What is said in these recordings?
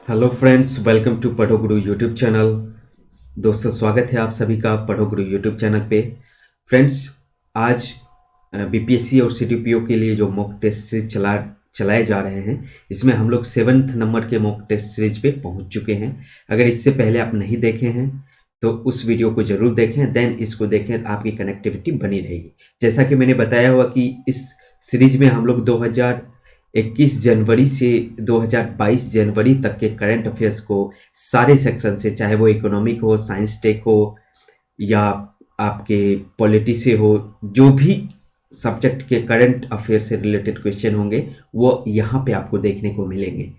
Hello friends, welcome to पढ़ो गुरु YouTube channel. दोस्तों, स्वागत है आप सभी का पढ़ो गुरु यूट्यूब चैनल पे। फ्रेंड्स, आज बीपीएससी और सीडीपीओ के लिए जो मॉक टेस्ट सीरीज चलाए जा रहे हैं, इसमें हम लोग 7th नंबर के मॉक टेस्ट सीरीज पे पहुंच चुके हैं। अगर इससे पहले आप नहीं देखे हैं तो उस वीडियो को जरूर देखें, देन इसको देखें, आपकी कनेक्टिविटी बनी रहेगी। जैसा कि मैंने बताया हुआ कि इस सीरीज में हम लोग 2021 जनवरी से 2022 जनवरी तक के करंट अफेयर्स को सारे सेक्शन से, चाहे वो इकोनॉमिक हो, साइंस टेक हो या आपके पॉलिटी से हो, जो भी सब्जेक्ट के करंट अफेयर से रिलेटेड क्वेश्चन होंगे वो यहाँ पे आपको देखने को मिलेंगे,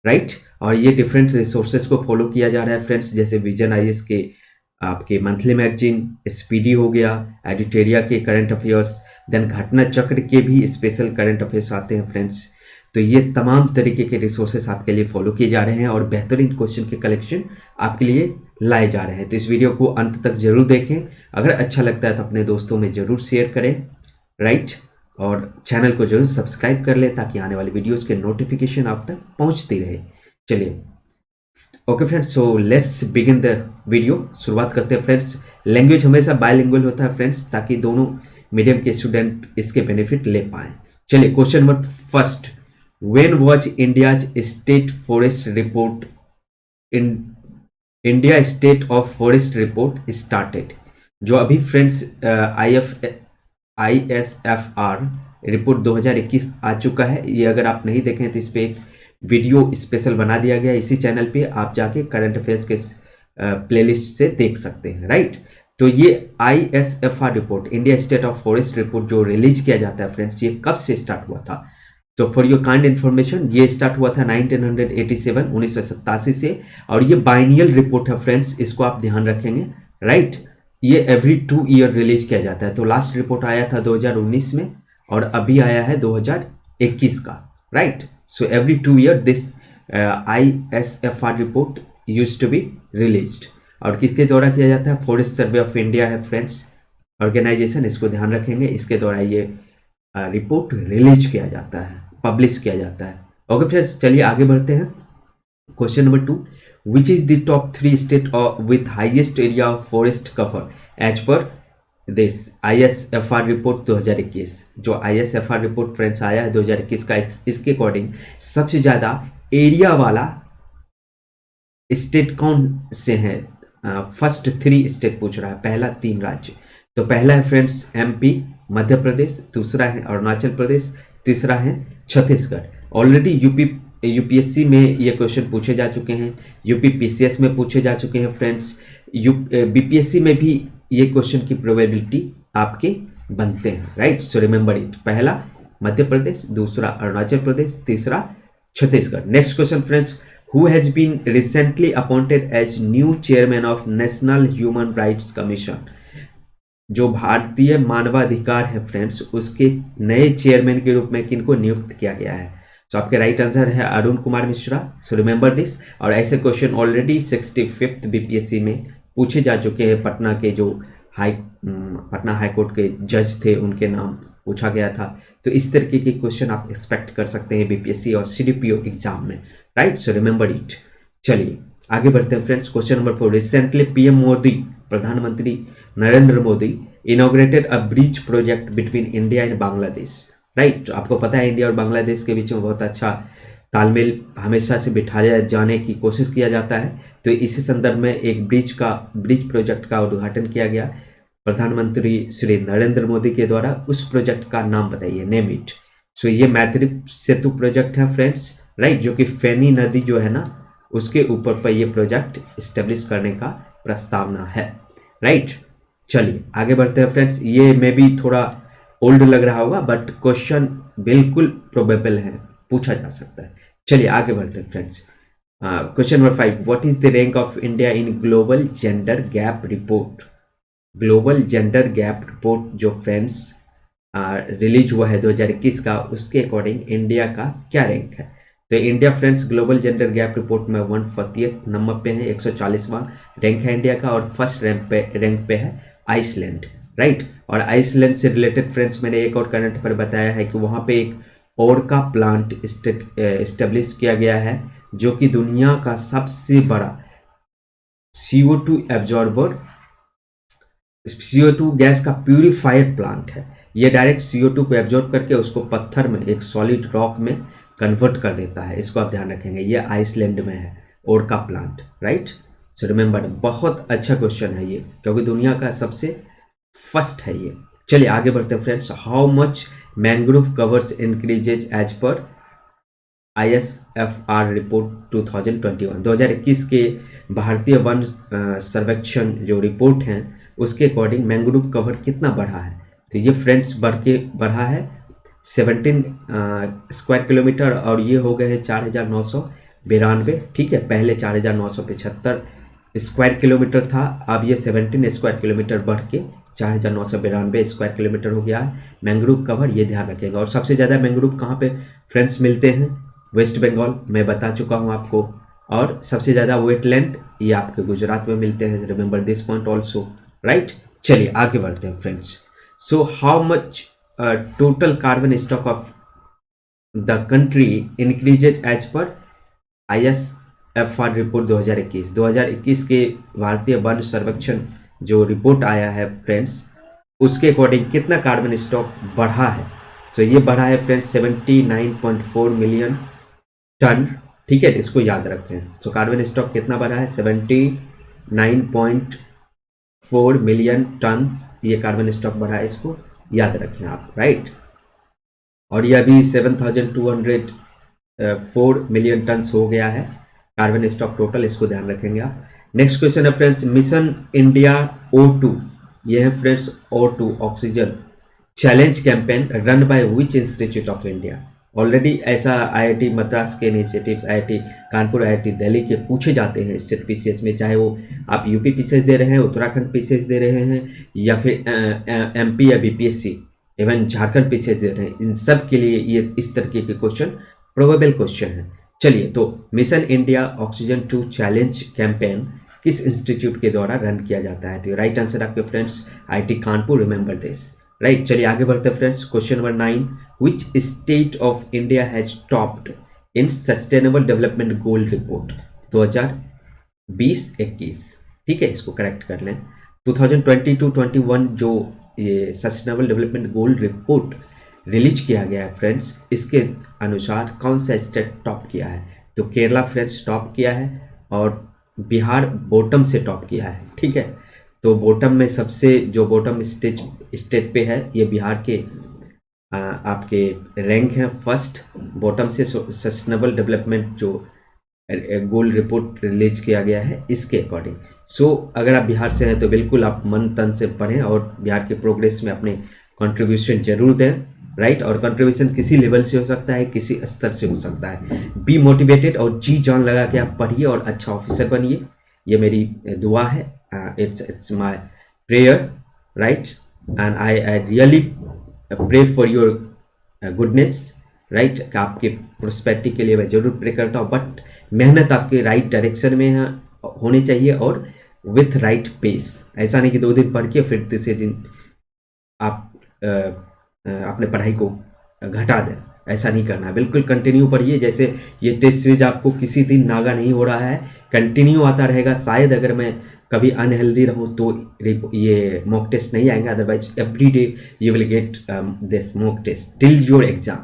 राइट। और ये डिफरेंट रिसोर्सेज को फॉलो किया जा रहा है फ्रेंड्स, जैसे विजन आईएएस के आपके मंथली मैगजीन, स्पीडी हो गया, एडिटेरिया के करंट अफेयर्स, देन घटना चक्र के भी स्पेशल करंट अफेयर्स आते हैं फ्रेंड्स। तो ये तमाम तरीके के रिसोर्सेस आपके लिए फॉलो किए जा रहे हैं और बेहतरीन क्वेश्चन के कलेक्शन आपके लिए लाए जा रहे हैं। तो इस वीडियो को अंत तक जरूर देखें। अगर अच्छा लगता है तो अपने दोस्तों में जरूर शेयर करें, राइट। और चैनल को जरूर सब्सक्राइब कर लें ताकि आने वाली वीडियोस के नोटिफिकेशन आप तक पहुंचती रहे। चलिए, okay friends, so let's begin the video. शुरुआत करते हैं फ्रेंड्स। लैंग्वेज हमेशा बायलिंगुअल होता है फ्रेंड्स, ताकि दोनों मीडियम के स्टूडेंट इसके बेनिफिट ले पाएं। चलिए, question number first, when was India's state forest report in India state of forest report started. जो अभी फ्रेंड्स ISFR रिपोर्ट 2021 आ चुका है। ये अगर आप नहीं देखें तो इस पर एक वीडियो स्पेशल बना दिया गया, इसी चैनल पे आप जाके करंट अफेयर्स के प्लेलिस्ट से देख सकते हैं, राइट। तो ये ISFR report, India state of forest report, जो रिलीज किया जाता है फ्रेंड्स, ये कब से स्टार्ट हुआ था? तो फॉर योर काइंड इन्फॉर्मेशन, ये स्टार्ट हुआ था 1987 से, और ये बाइनियल रिपोर्ट है फ्रेंड्स, इसको आप ध्यान रखेंगे, राइट। ये एवरी 2 ईयर रिलीज किया जाता है। तो लास्ट रिपोर्ट आया था 2019 में और अभी आया है 2021 का, right. So every 2 year this ISFR report used to be released. और किसके द्वारा किया जाता है? फॉरेस्ट सर्वे ऑफ इंडिया है फ्रेंड्स, ऑर्गेनाइजेशन, इसको ध्यान रखेंगे। इसके द्वारा ये रिपोर्ट रिलीज किया जाता है, पब्लिश किया जाता है। ओके फ्रेंड्स, चलिए आगे बढ़ते हैं। Question number 2, which is the top 3 state with highest area of forest cover as per this ISFR report 2021। जो ISFR रिपोर्ट फ्रेंड्स आया है 2021 का, इसके अकॉर्डिंग सबसे ज्यादा एरिया वाला स्टेट कौन से हैं? फर्स्ट 3 स्टेट पूछ रहा है, पहला 3 राज्य। तो पहला है फ्रेंड्स MP, मध्य प्रदेश, दूसरा है अरुणाचल प्रदेश, तीसरा है छत्तीसगढ़। ऑलरेडी यूपीएससी में ये क्वेश्चन पूछे जा चुके हैं, यूपी PCS में पूछे जा चुके हैं फ्रेंड्स, बीपीएससी में भी ये क्वेश्चन की प्रोबेबिलिटी आपके बनते हैं, राइट। सो रिमेंबर इट, पहला मध्य प्रदेश, दूसरा अरुणाचल प्रदेश, तीसरा Chhattisgarh. Next question friends, who has been recently appointed as new chairman of national human rights commission. जो भारतीय मानवाधिकार है फ्रेंड्स, उसके नए चेयरमैन के रूप में किनको नियुक्त किया गया है? तो आपके राइट आंसर है अरुण कुमार मिश्रा। सो रिमेंबर दिस। और ऐसे क्वेश्चन ऑलरेडी 65th बीपीएससी में पूछे जा चुके हैं। पटना के जो पटना हाईकोर्ट के जज थे, उनके नाम पूछा गया था। तो इस तरीके के क्वेश्चन आप एक्सपेक्ट कर सकते हैं बीपीएससी और सीडीपीओ एग्जाम में, राइट। So remember it. चलिए आगे बढ़ते हैं friends. Question number 4, recently PM Modi, प्रधानमंत्री Narendra Modi, inaugurated a bridge project between India and Bangladesh, right. आपको पता है इंडिया और बांग्लादेश के बीच में बहुत अच्छा तालमेल हमेशा से बिठाया जाने की कोशिश किया जाता है। तो इसी संदर्भ में एक ब्रिज प्रोजेक्ट का उद्घाटन किया गया प्रधानमंत्री श्री नरेंद्र मोदी के द्वारा। उस प्रोजेक्ट का नाम बताइए, नेम इट। सो ये मैत्री सेतु प्रोजेक्ट है फ्रेंड्स, राइट, जो कि फेनी नदी जो है ना, उसके ऊपर पर यह प्रोजेक्ट स्टेब्लिश करने का प्रस्तावना है, राइट। चलिए आगे बढ़ते हैं फ्रेंड्स। ये मे भी थोड़ा ओल्ड लग रहा होगा, बट क्वेश्चन बिल्कुल प्रोबेबल है, पूछा जा सकता है। चलिए आगे बढ़ते हैं friends. Question number 5, what is the rank of India in global gender gap report. Global gender gap report जो फ्रेंड्स रिलीज हुआ है 2021 का, उसके अकॉर्डिंग इंडिया का क्या रैंक है? तो India friends global gender gap report में 140th नंबर पे है, 140वां रैंक है इंडिया का। और फर्स्ट रैंक पे है आइसलैंड, राइट। और आइसलैंड से रिलेटेड फ्रेंड्स मैंने एक और करंट अफेयर बताया है कि वहाँ पे एक और का प्लांट इस्टेब्लिश किया गया है, जो कि दुनिया का सबसे बड़ा CO2 एब्जॉर्बर, CO2 गैस का प्यूरिफायर प्लांट है। ये डायरेक्ट CO2 को एब्जॉर्ब करके उसको पत्थर में, एक सॉलिड रॉक में कन्वर्ट कर देता है। इसको आप ध्यान रखेंगे, ये आइसलैंड में है, ओरका प्लांट, राइट। सो रिमेंबर, बहुत अच्छा क्वेश्चन है ये, क्योंकि दुनिया का सबसे फर्स्ट है ये। चलिए आगे बढ़ते हैं friends. How much mangrove covers increases as per ISFR report 2021, 2021 के भारतीय वन सर्वेक्षण जो रिपोर्ट हैं उसके अकॉर्डिंग मैंग्रोव कवर कितना बढ़ा है? तो ये फ्रेंड्स बढ़ा है 17 स्क्वायर किलोमीटर, और ये हो गए हैं 4,992। ठीक है, पहले 4,975 स्क्वायर किलोमीटर था, अब ये 17 स्क्वायर किलोमीटर बढ़ के 4,992 स्क्वायर किलोमीटर हो गया है मैंग्रोव कवर। ये ध्यान रखेगा। और सबसे ज़्यादा मैंग्रोव कहाँ पे फ्रेंड्स मिलते हैं? वेस्ट बंगाल, मैं बता चुका हूँ आपको। और सबसे ज़्यादा वेटलैंड ये आपके गुजरात में मिलते हैं। Remember this point also, right. चलिए आगे बढ़ते हैं friends. So how much total carbon stock of the country increases as per ISFR report 2021, 2021 के भारतीय वन सर्वेक्षण जो रिपोर्ट आया है फ्रेंड्स, उसके अकॉर्डिंग कितना कार्बन स्टॉक बढ़ा है? तो ये बढ़ा है फ्रेंड्स 79.4 मिलियन टन। ठीक है, इसको याद रखें। तो कार्बन स्टॉक कितना बढ़ा है? 79.4 मिलियन टन ये कार्बन स्टॉक बढ़ा है, इसको याद रखें आप, राइट। और ये अभी 7,204 मिलियन टन हो गया है कार्बन स्टॉक टोटल, इसको ध्यान रखेंगे आप। नेक्स्ट क्वेश्चन है फ्रेंड्स, मिशन इंडिया O2, ये है friends O2 oxygen challenge campaign run by which institute of India. Already ऐसा IIT मद्रास के initiatives, IIT Kanpur, IIT Delhi के पूछे जाते हैं स्टेट PCS में, चाहे वो आप UP PCS दे रहे हैं, उत्तराखंड PCS दे रहे हैं, या फिर MP या BPSC, इवन झारखंड PCS दे रहे हैं। इन सब के लिए ये इस तरीके के क्वेश्चन प्रोबेबल क्वेश्चन है। चलिए, तो mission India oxygen 2 challenge campaign किस इंस्टीट्यूट के द्वारा रन किया जाता है? तो राइट आंसर आपके friends IIT Kanpur, remember this, right. चलिए आगे बढ़ते हैं friends. Question number 9, which state of India has topped in sustainable development goal report 2020-21? ठीक है, इसको करेक्ट कर लें। 2022-21 जो ये sustainable development goal report release किया गया है फ्रेंड्स, इसके अनुसार कौन सा स्टेट टॉप किया है? तो केरला फ्रेंड्स टॉप किया है, और बिहार बॉटम से टॉप किया है। ठीक है, तो बॉटम में सबसे जो बॉटम स्टेट पे है, ये बिहार के आपके रैंक हैं फर्स्ट बॉटम से सस्टेनेबल डेवलपमेंट जो गोल रिपोर्ट रिलीज किया गया है इसके अकॉर्डिंग। सो अगर आप बिहार से हैं तो बिल्कुल आप मन तन से पढ़ें और बिहार के प्रोग्रेस में अपने कंट्रीब्यूशन जरूर दें, राइट। और कंट्रीब्यूशन किसी लेवल से हो सकता है, किसी स्तर से हो सकता है। बी मोटिवेटेड और जी जान लगा के आप पढ़िए और अच्छा ऑफिसर बनिए, ये मेरी दुआ है। it's my prayer, right, and I really pray for your goodness, right। कि आपके प्रोस्पेरिटी के लिए मैं जरूर प्रे करता हूँ, बट मेहनत आपके राइट डायरेक्शन में होनी चाहिए और विथ राइट पेस। ऐसा नहीं कि 2 दिन पढ़ के फिर तीसरे दिन आप अपने पढ़ाई को घटा दें, ऐसा नहीं करना है। बिल्कुल कंटिन्यू पढ़िए। जैसे ये टेस्ट सीरीज आपको किसी दिन नागा नहीं हो रहा है, कंटिन्यू आता रहेगा। शायद अगर मैं कभी अनहेल्दी रहूँ तो ये मॉक टेस्ट नहीं आएंगे, otherwise every day you will get this mock test till your exam.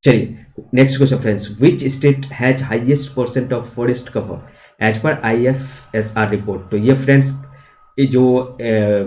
चलिए next question friends, which state has highest percent of forest cover as per IFSR report. तो ये फ्रेंड्स ये जो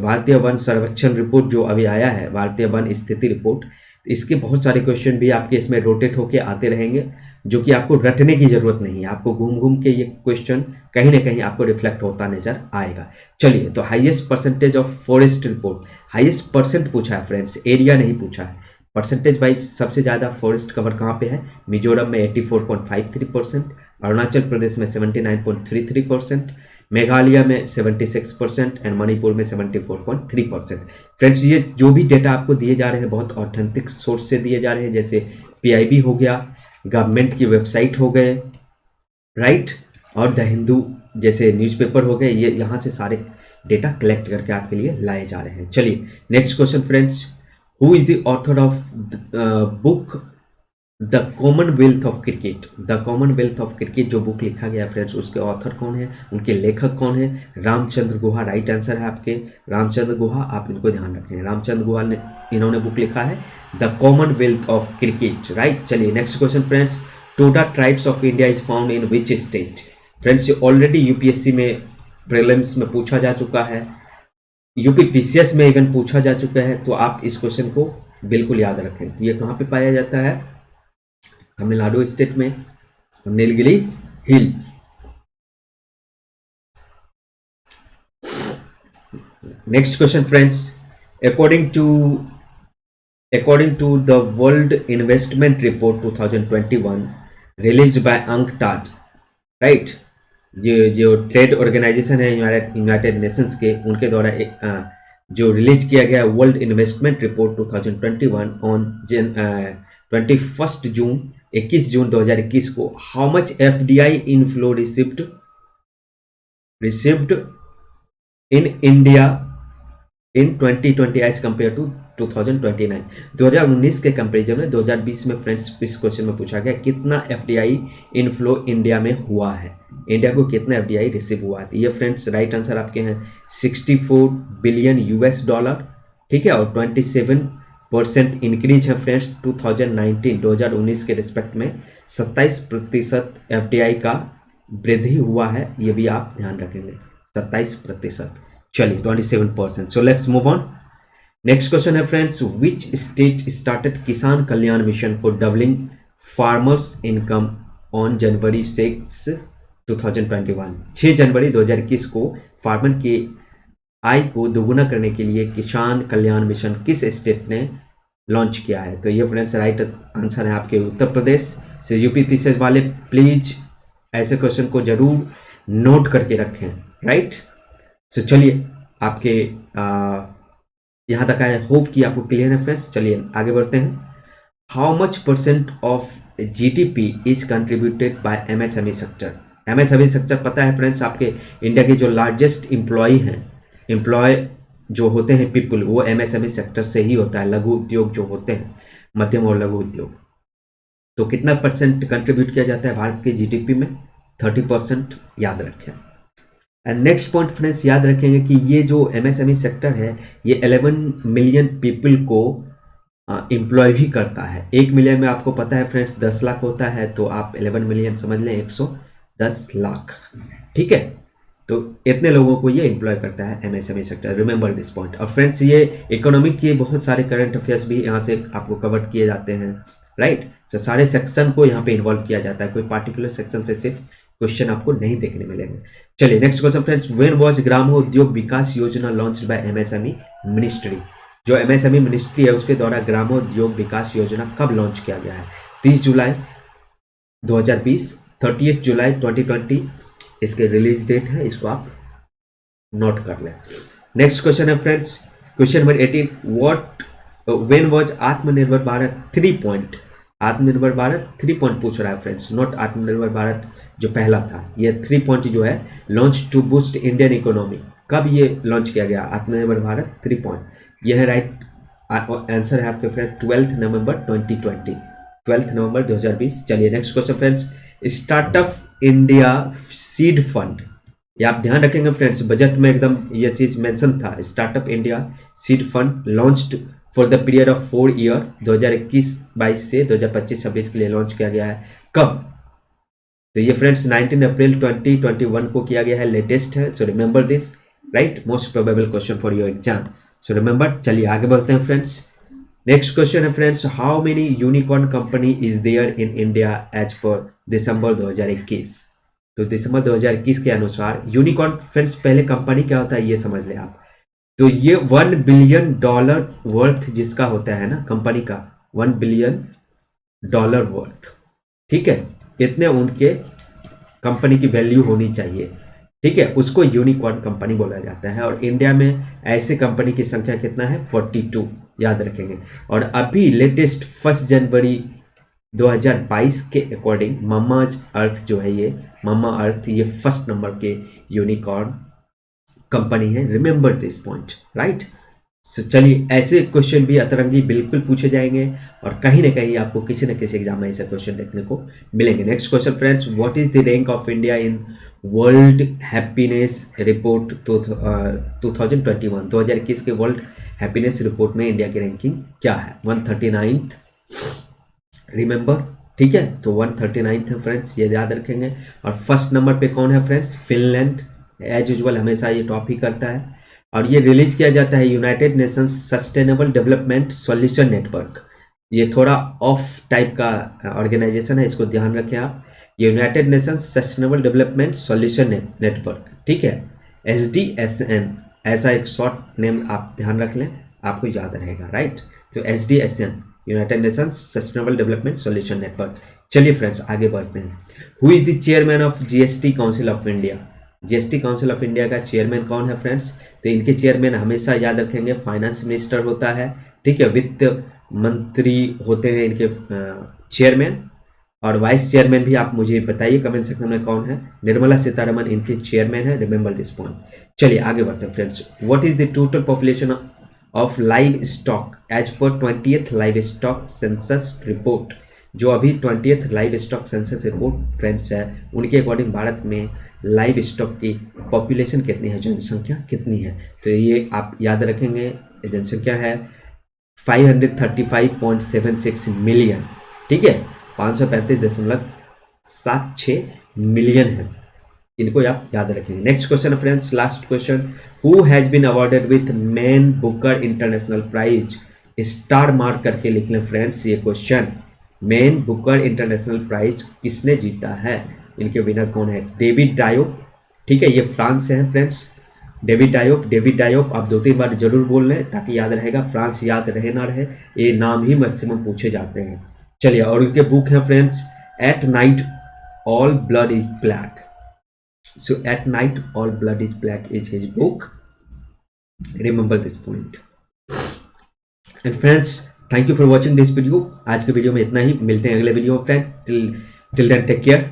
भारतीय वन सर्वेक्षण report जो अभी आया है, भारतीय वन स्थिति रिपोर्ट, इसके बहुत सारे क्वेश्चन भी आपके इसमें रोटेट होके आते रहेंगे, जो कि आपको रटने की जरूरत नहीं है। आपको घूम घूम के ये क्वेश्चन कहीं ना कहीं आपको रिफ्लेक्ट होता नजर आएगा। चलिए, तो highest percentage of forest report, highest percent पूछा है फ्रेंड्स, एरिया नहीं पूछा है। परसेंटेज वाइज सबसे ज़्यादा फॉरेस्ट कवर कहाँ पे है? मिजोरम में 84.53%, अरुणाचल प्रदेश में 79.33%, मेघालय में 76% एंड मणिपुर में 74.3%। फ्रेंड्स, ये जो भी डेटा आपको दिए जा रहे हैं बहुत ऑथेंटिक सोर्स से दिए जा रहे हैं, जैसे PIB हो गया, गवर्नमेंट की वेबसाइट हो गए, राइट, और द हिंदू जैसे न्यूज़पेपर हो गए। ये यहाँ से सारे डेटा कलेक्ट करके आपके लिए लाए जा रहे हैं। चलिए next question friends, who is the author of book the commonwealth of cricket, the commonwealth of cricket जो बुक लिखा गया फ्रेंड्स, उसके ऑथर कौन है, उनके लेखक कौन है? रामचंद्र गुहा राइट आंसर है आपके, रामचंद्र गुहा, आप इनको ध्यान रखें, रामचंद्र गुहा ने इन्होंने बुक लिखा है the commonwealth of cricket, right. चलिए next question friends, Toda tribes of India is found in which state? Friends ये ऑलरेडी यूपीएससी में प्रीलिम्स में पूछा जा चुका है, यूपी पीसीएस में इवन पूछा जा चुका है, तो आप इस क्वेश्चन को बिल्कुल याद रखें। तो ये कहाँ पे पाया जाता है? तमिलनाडु स्टेट में, Nilgiri hills. Next question friends, according to the world investment report 2021 released by UNCTAD, right, जो ट्रेड ऑर्गेनाइजेशन है यूनाइटेड नेशंस के, उनके द्वारा जो रिलीज किया गया world investment report 2021 on 21 June 2021 को, how much FDI inflow received in India in 2020 as compare to 2029? 2019 के कंपेरिजन में 2020 में फ्रेंड्स इस क्वेश्चन में पूछा गया कितना एफडीआई इनफ्लो इंडिया में हुआ है, इंडिया को कितना एफडीआई रिसीव हुआ है। ये फ्रेंड्स राइट आंसर आपके हैं 64 बिलियन यूएस डॉलर, ठीक है, और 27% इंक्रीज है फ्रेंड्स 2019 के रिस्पेक्ट में 27% एफडीआई का वृद्धि हुआ है, ये भी आप ध्यान रखेंगे 27%। चलिए 27%। So let's move on. Next question है friends, which state started Kisan Kalyan mission for doubling farmers income on January 6, 2021? 6 जनवरी 2021 को फार्मर की आय को दोगुना करने के लिए किसान कल्याण मिशन किस स्टेट ने लॉन्च किया है? तो ये फ्रेंड्स राइट आंसर है आपके उत्तर प्रदेश। से यूपी पीसीएस वाले प्लीज ऐसे क्वेश्चन को जरूर नोट करके रखें, राइट। सो चलिए आपके यहाँ तक आए, होप कि आपको क्लियर है फ्रेंड्स। चलिए आगे बढ़ते हैं। How much percent of GDP is contributed bye MSME sector? MSME sector पता है फ्रेंड्स आपके इंडिया के जो लार्जेस्ट एम्प्लॉय जो होते हैं पीपल, वो एमएसएमई सेक्टर से ही होता है। लघु उद्योग जो होते हैं, मध्यम और लघु उद्योग, तो कितना परसेंट कंट्रीब्यूट किया जाता है भारत के जीडीपी में? 30%, याद रखें। एंड नेक्स्ट पॉइंट फ्रेंड्स याद रखेंगे कि ये जो एमएसएमई सेक्टर है ये 11 मिलियन पीपल को एम्प्लॉय भी करता है। 1 मिलियन में आपको पता है फ्रेंड्स 10 लाख होता है, तो आप 11 मिलियन समझ लें 110 लाख, ठीक है। तो इतने लोगों को ये एम्प्लॉय करता है MSME sector, remember this point. और फ्रेंड्स ये इकोनॉमिक के बहुत सारे करंट अफेयर्स भी यहाँ से आपको कवर किए जाते हैं, राइट। तो सारे सेक्शन को यहाँ पे इन्वॉल्व किया जाता है, कोई पार्टिकुलर सेक्शन से सिर्फ क्वेश्चन आपको नहीं देखने मिलेंगे। चलिए next question friends, when was ग्रामोद्योग विकास योजना लॉन्च्ड बाय एमएसएमई मिनिस्ट्री? जो एमएसएमई मिनिस्ट्री है उसके द्वारा ग्रामोद्योग विकास योजना कब लॉन्च किया गया है? 30 जुलाई 2020, 30 जुलाई 2020 इसके रिलीज डेट है, इसको आप नोट कर लें। नेक्स्ट क्वेश्चन है friends, question number 18, what when was आत्मनिर्भर भारत 3 पॉइंट? आत्मनिर्भर भारत 3 पॉइंट पूछ रहा है फ्रेंड्स, नॉट आत्मनिर्भर भारत जो पहला था। ये 3 पॉइंट जो है launch to boost Indian economy, कब ये लॉन्च किया गया? आत्मनिर्भर भारत 3 पॉइंट, यह है राइट आंसर है आपके फ्रेंड 12 नवंबर 2020, 12 नवंबर 2020। चलिए next question friends, startup India seed fund, ये आप ध्यान रखेंगे फ्रेंड्स, बजट में एकदम ये चीज मेंशन था, startup India seed fund launched for the period of 4 year 2021-22 से 2025-26 के लिए लॉन्च किया गया है। कब? तो ये फ्रेंड्स 19 अप्रैल 2021 को किया गया है, लेटेस्ट है। So remember this, right, most probable question for your exam, so remember. चलिए आगे बढ़ते हैं फ्रेंड्स। नेक्स्ट क्वेश्चन है friends, how many unicorn company is there in India as per December 2021? तो दिसंबर 2021 के अनुसार यूनिकॉर्न फ्रेंड्स, पहले कंपनी क्या होता है ये समझ लें आप। तो ये $1 बिलियन वर्थ जिसका होता है ना कंपनी का, $1 बिलियन वर्थ, ठीक है, इतने उनके कंपनी की वैल्यू होनी चाहिए, ठीक है, उसको यूनिकॉर्न कंपनी बोला जाता है। और इंडिया में ऐसे कंपनी की संख्या कितना है? 42, याद रखेंगे। और अभी लेटेस्ट 1 जनवरी 2022 के अकॉर्डिंग मम्मा अर्थ जो है, ये मम्मा अर्थ ये फर्स्ट नंबर के यूनिकॉर्न कंपनी है, रिमेंबर दिस पॉइंट, राइट। चलिए, ऐसे क्वेश्चन भी अतरंगी बिल्कुल पूछे जाएंगे और कहीं ना कहीं आपको किसी न किसी एग्जाम में ऐसे क्वेश्चन देखने को मिलेंगे। Next question friends, what is the rank of India in world happiness report 2021? 2021 के वर्ल्ड हैप्पीनेस रिपोर्ट में इंडिया की रैंकिंग क्या है? 139th, रिमेंबर, ठीक है, तो 139th है फ्रेंड्स, ये याद रखेंगे। और फर्स्ट नंबर पे कौन है फ्रेंड्स? फिनलैंड, एज यूजुअल हमेशा ये टॉप ही करता है। और ये रिलीज किया जाता है united Nations sustainable development solution network. ये थोड़ा ऑफ टाइप का ऑर्गेनाइजेशन है, इसको ध्यान रखें आप। United Nations sustainable development solution network, ठीक है, SDSN, ऐसा एक शॉर्ट नेम आप ध्यान रख लें, आपको याद रहेगा, राइट। तो SDSN, United Nations sustainable development solution network. चलिए फ्रेंड्स आगे बढ़ते हैं। Who is the chairman of GST council of India? GST council of India का चेयरमैन कौन है फ्रेंड्स? तो इनके चेयरमैन हमेशा याद रखेंगे फाइनेंस मिनिस्टर होता है, ठीक है, वित्त मंत्री होते हैं इनके चेयरमैन। और वाइस चेयरमैन भी आप मुझे बताइए कमेंट सेक्शन में कौन है। निर्मला सीतारमन इनके चेयरमैन है, रिमेंबर दिस पॉइंट। चलिए आगे बढ़ते हैं friends. What is the total population of livestock as per 20th livestock census report? जो अभी 20th livestock census report friends है, उनके अकॉर्डिंग भारत में लाइव स्टॉक की पॉपुलेशन कितनी है, जनसंख्या कितनी है? तो ये आप याद रखेंगे, जनसंख्या है 535.76 मिलियन, ठीक है, 535.76 मिलियन है, इनको आप याद रखेंगे। Next question friends, last question, who has been awarded with man booker international prize? Star mark करके लिख लें फ्रेंड्स ये क्वेश्चन। मैन बुकर इंटरनेशनल प्राइज किसने जीता है? इनके विनर कौन है? डेविड डायोप, ठीक है, ये फ्रांस से है फ्रेंड्स। डेविड डायोप आप 2-3 बार जरूर बोल लें ताकि याद रहेगा, फ्रांस याद रहे ना रहे, ये नाम ही मैक्सिमम पूछे जाते हैं। चलिए, और उनके बुक है friends, at night all blood is black. So at night all blood is black is his book. Remember this point. And friends, thank you for watching this video. आज के वीडियो में इतना ही, मिलते हैं अगले वीडियो में friend. Till then take care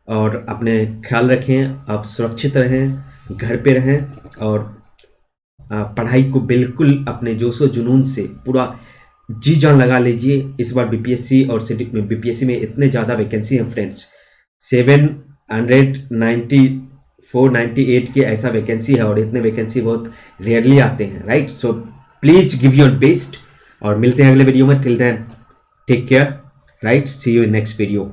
और अपने ख्याल रखें, आप सुरक्षित रहें, घर पे रहें और पढ़ाई को बिल्कुल अपने जोशो जुनून से पूरा जी जान लगा लीजिए। इस बार BPSC और BPSC में इतने ज़्यादा वैकेंसी हैं फ्रेंड्स, 794-98 की ऐसा वैकेंसी है और इतने वैकेंसी बहुत रेयरली आते हैं, right. So please give your best और मिलते हैं अगले वीडियो में। Till then take care, right, see you in next video.